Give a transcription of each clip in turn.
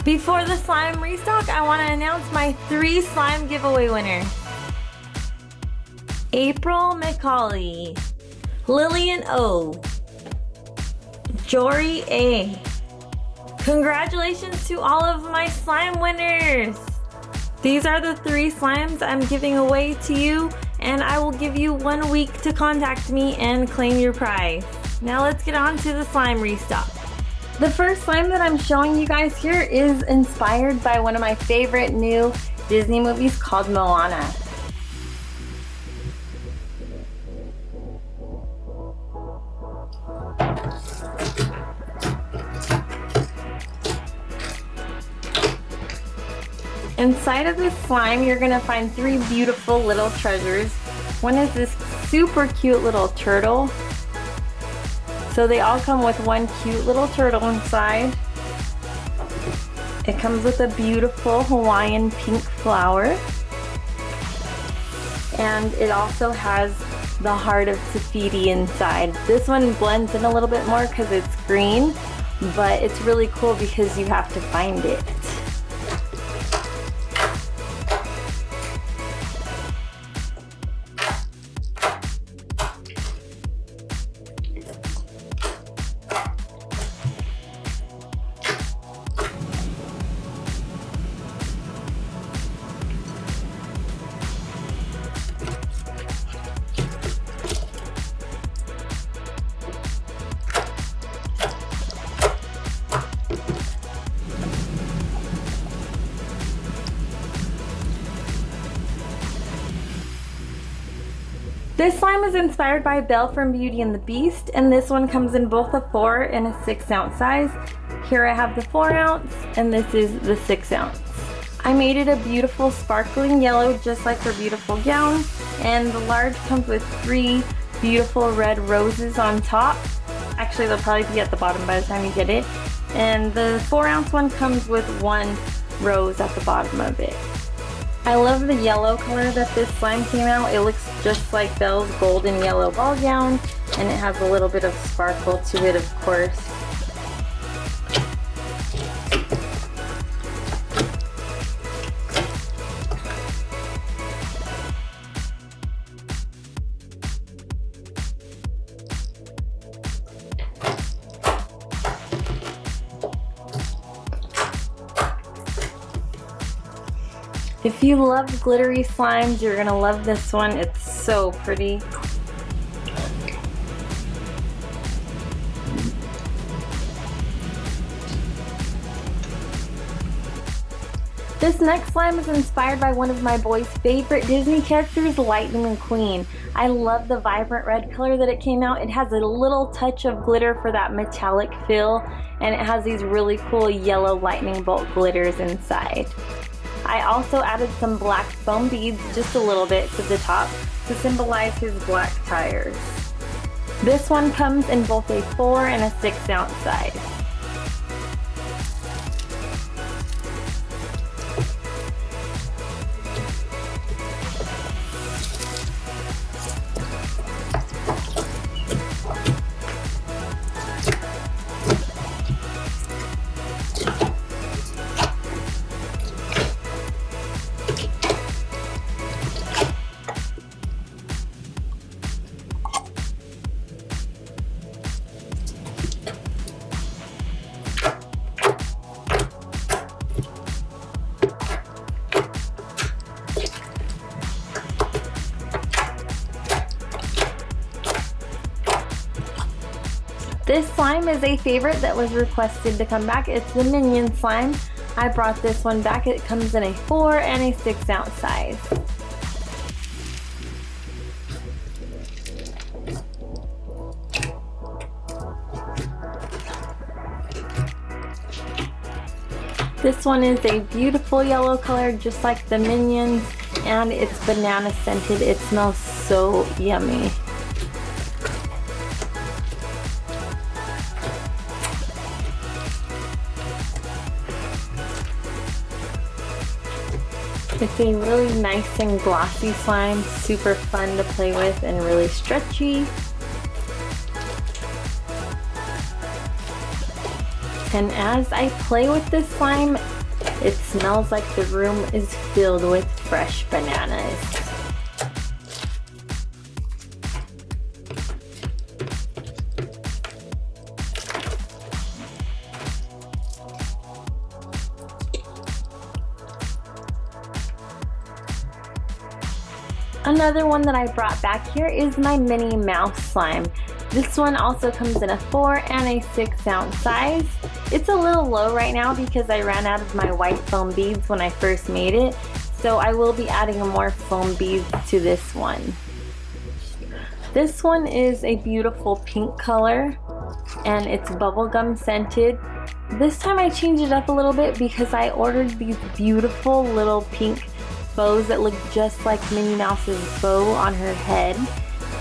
Before the slime restock, I want to announce my 3 slime giveaway winners. April McCauley, Lillian O, Jory A. Congratulations to all of my slime winners! These are the 3 slimes I'm giving away to you, and I will give you 1 week to contact me and claim your prize. Now let's get on to the slime restock. The first slime that I'm showing you guys here is inspired by one of my favorite new Disney movies called Moana. Inside of this slime, you're gonna find 3 beautiful little treasures. One is this super cute little turtle. So they all come with one cute little turtle inside. It comes with a beautiful Hawaiian pink flower. And it also has the heart of Tafiti inside. This one blends in a little bit more because it's green, but it's really cool because you have to find it. This slime is inspired by Belle from Beauty and the Beast, and this one comes in both a 4 and a 6 ounce size. Here I have the 4 ounce, and this is the 6 ounce. I made it a beautiful sparkling yellow, just like her beautiful gown, and the large comes with 3 beautiful red roses on top. Actually, they'll probably be at the bottom by the time you get it. And the 4 ounce one comes with 1 rose at the bottom of it. I love the yellow color that this slime came out. It looks just like Belle's golden yellow ball gown, and it has a little bit of sparkle to it, of course. If you love glittery slimes, you're gonna love this one. It's so pretty. This next slime is inspired by one of my boys' favorite Disney characters, Lightning McQueen. I love the vibrant red color that it came out. It has a little touch of glitter for that metallic feel, and it has these really cool yellow lightning bolt glitters inside. I also added some black foam beads, just a little bit, to the top to symbolize his black tires. This one comes in both a 4 and a 6 ounce size. This slime is a favorite that was requested to come back. It's the Minion slime. I brought this one back. It comes in a 4 and a 6 ounce size. This one is a beautiful yellow color, just like the Minions, and it's banana scented. It smells so yummy. It's a really nice and glossy slime, super fun to play with and really stretchy. And as I play with this slime, It smells like the room is filled with fresh bananas. Another one that I brought back here is my Minnie Mouse slime. This one also comes in a 4 and a 6 ounce size. It's a little low right now because I ran out of my white foam beads when I first made it, so I will be adding more foam beads to this one. This one is a beautiful pink color and it's bubblegum scented. This time I changed it up a little bit because I ordered these beautiful little pink bows that look just like Minnie Mouse's bow on her head,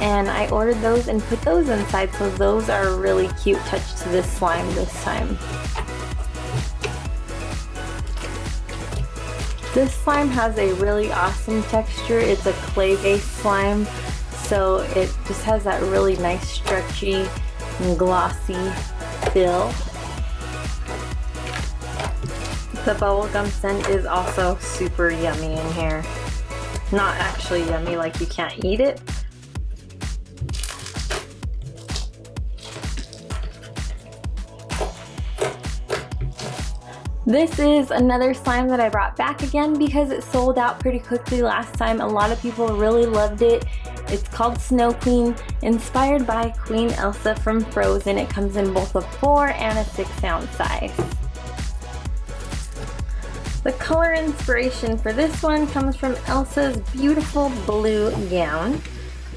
and I ordered those and put those inside, so those are a really cute touch to this slime this time. This slime has a really awesome texture. It's a clay-based slime, so it just has that really nice stretchy and glossy feel. The bubblegum scent is also super yummy in here. Not actually yummy, like you can't eat it. This is another slime that I brought back again because it sold out pretty quickly last time. A lot of people really loved it. It's called Snow Queen, inspired by Queen Elsa from Frozen. It comes in both a 4 and a 6 ounce size. The color inspiration for this one comes from Elsa's beautiful blue gown,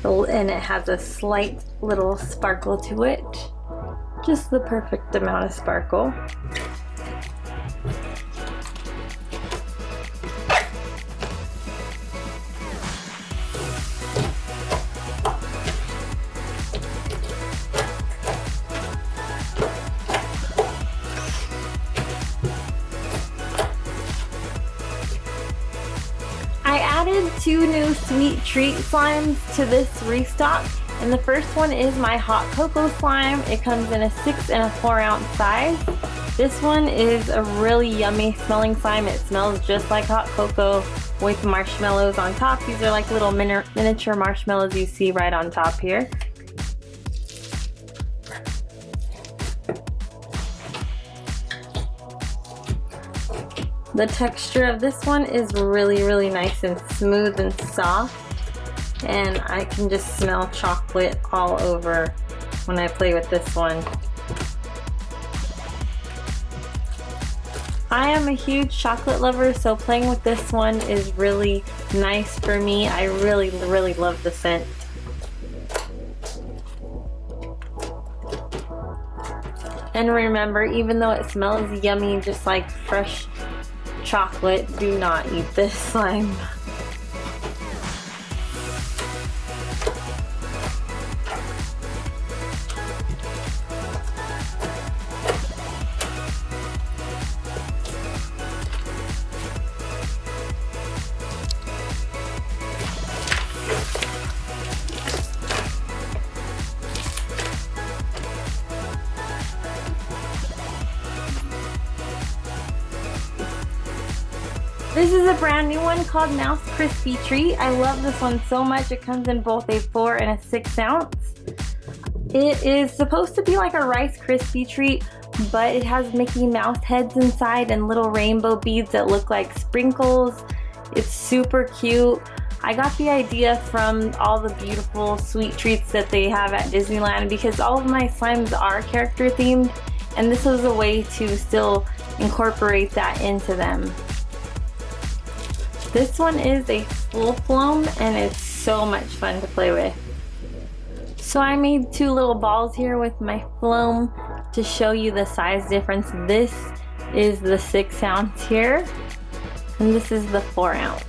and it has a slight little sparkle to it. Just the perfect amount of sparkle. I added 2 new sweet treat slimes to this restock, and the first one is my hot cocoa slime. It comes in a 6 and a 4 ounce size. This one is a really yummy smelling slime. It smells just like hot cocoa with marshmallows on top. These are like little miniature marshmallows you see right on top here. The texture of this one is really nice and smooth and soft, and I can just smell chocolate all over when I play with this one. I am a huge chocolate lover, so playing with this one is really nice for me. I really love the scent. And remember, even though it smells yummy just like fresh chocolate, do not eat this slime. This is a brand new one called Mouse Crispy Treat. I love this one so much. It comes in both a 4 and a 6 ounce. It is supposed to be like a Rice Krispie treat, but it has Mickey Mouse heads inside and little rainbow beads that look like sprinkles. It's super cute. I got the idea from all the beautiful sweet treats that they have at Disneyland because all of my slimes are character themed, and this was a way to still incorporate that into them. This one is a full foam and it's so much fun to play with. So I made 2 little balls here with my foam to show you the size difference. This is the 6 ounce here, and this is the 4 ounce.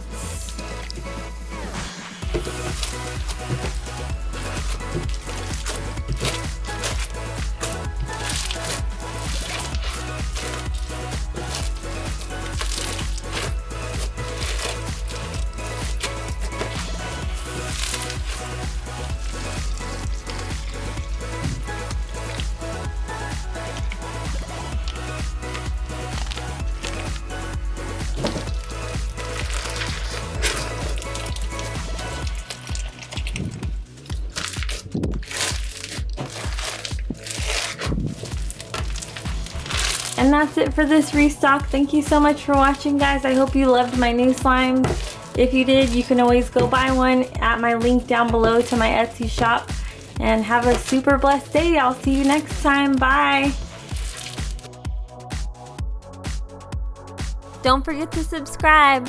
And that's it for this restock. Thank you so much for watching, guys. I hope you loved my new slimes. If you did, you can always go buy one at my link down below to my Etsy shop. And have a super blessed day. I'll see you next time. Bye. Don't forget to subscribe.